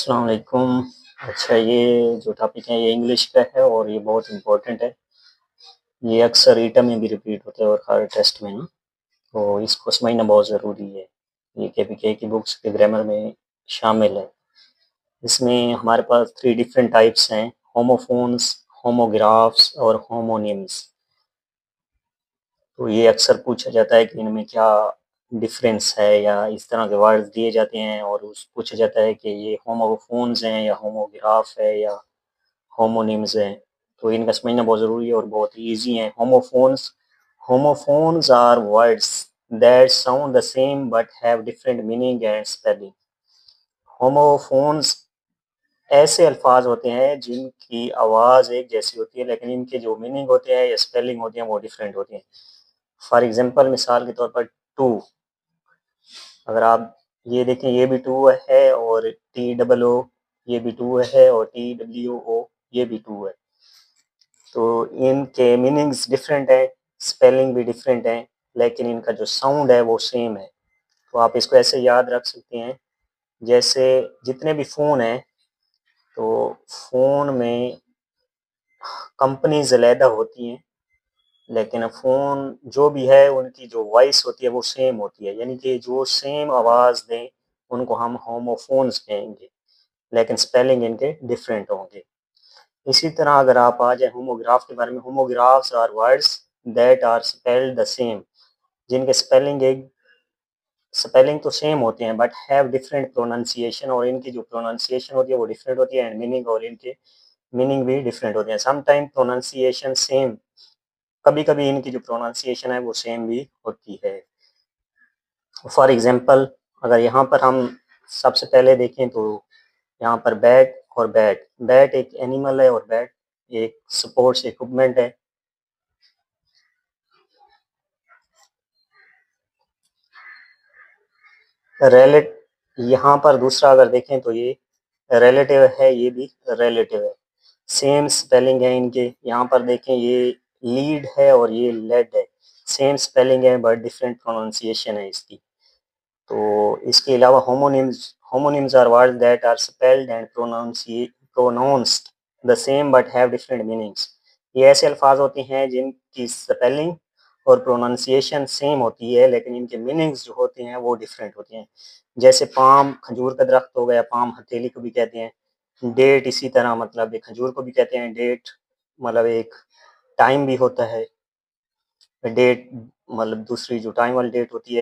अस्सलाम वालेकुम। अच्छा, ये जो टॉपिक है ये इंग्लिश का है और ये बहुत इम्पोर्टेंट है। ये अक्सर रिटन में भी रिपीट होता है और हर टेस्ट में ना, तो इसको समझना बहुत ज़रूरी है। ये केपीके की बुक्स के ग्रामर में शामिल है। इसमें हमारे पास 3 डिफरेंट टाइप्स हैं, होमोफ़ोन्स, होमोग्राफ्स और होमोनिम्स। तो ये अक्सर पूछा जाता है कि इनमें क्या डिफ़रेंस है या इस तरह के वर्ड्स दिए जाते हैं और उस पूछा जाता है कि ये होमोफ़ोन्स हैं या होमोग्राफ है या होमोनिम्स हैं, तो इनका समझना बहुत ज़रूरी है और बहुत ईज़ी हैं। Homophones are words that sound the same but have different meaning and spelling. Homophones ऐसे अल्फाज होते हैं जिनकी आवाज़ एक जैसी होती है लेकिन इनके जो मीनिंग होते हैं या स्पेलिंग होती हैं वो डिफरेंट होती हैं। फॉर एग्ज़ाम्पल मिसाल के तौर पर टू, अगर आप ये देखें ये भी टू है और टी डबल ओ ये भी टू है और टी डब्ल्यू ओ ये भी टू है। तो इनके मीनिंग्स डिफरेंट हैं, स्पेलिंग भी डिफरेंट हैं, लेकिन इनका जो साउंड है वो सेम है। तो आप इसको ऐसे याद रख सकते हैं, जैसे जितने भी फ़ोन हैं, तो फ़ोन में कंपनीज़ अलहदा होती हैं, लेकिन फ़ोन जो भी है उनकी जो वॉइस होती है वो सेम होती है, यानी कि जो सेम आवाज़ दें, उनको हम होमोफ़ोन्स कहेंगे, लेकिन स्पेलिंग इनके डिफरेंट होंगे। इसी तरह अगर आप आ जाए होमोग्राफ के बारे में, homographs are words that are spelled the same, जिनके स्पेलिंग तो सेम होते हैं बट हैव डिफरेंट प्रोनाउंसिएशन, और इनकी जो प्रोनाउंसिएशन होती है वो डिफरेंट होती है एंड मीनिंग, और इनके मीनिंग भी डिफरेंट होते हैं। समटाइम प्रोनाउंसिएशन सेम, कभी कभी इनकी जो प्रोनाउंसिएशन है वो सेम भी होती है। फॉर एग्जांपल अगर यहाँ पर हम सबसे पहले देखें तो यहाँ पर बैट और बैट, बैट एक एनिमल है और बैट एक स्पोर्ट्स इक्विपमेंट है। रेलेट यहाँ पर दूसरा अगर देखें तो ये रिलेटिव है, ये भी रिलेटिव है, सेम स्पेलिंग है इनके। यहाँ पर देखें ये लीड है और ये लेड है, सेम स्पेलिंग है बट डिफरेंट प्रोनाउंसिएशन है इसकी। तो इसके अलावा homonyms are words that are spelled and pronounced the same but have different meanings. ये ऐसे अल्फाज होते हैं जिनकी स्पेलिंग और प्रोनाउंसिएशन सेम होती है लेकिन इनके मीनिंग्स जो होते हैं वो डिफरेंट होते हैं। जैसे पाम खजूर का दरख्त हो गया, पाम हथेली को भी कहते हैं। डेट इसी तरह, मतलब एक खजूर को भी कहते हैं डेट, मतलब एक टाइम भी होता है डेट, मतलब दूसरी जो टाइम वाली डेट होती है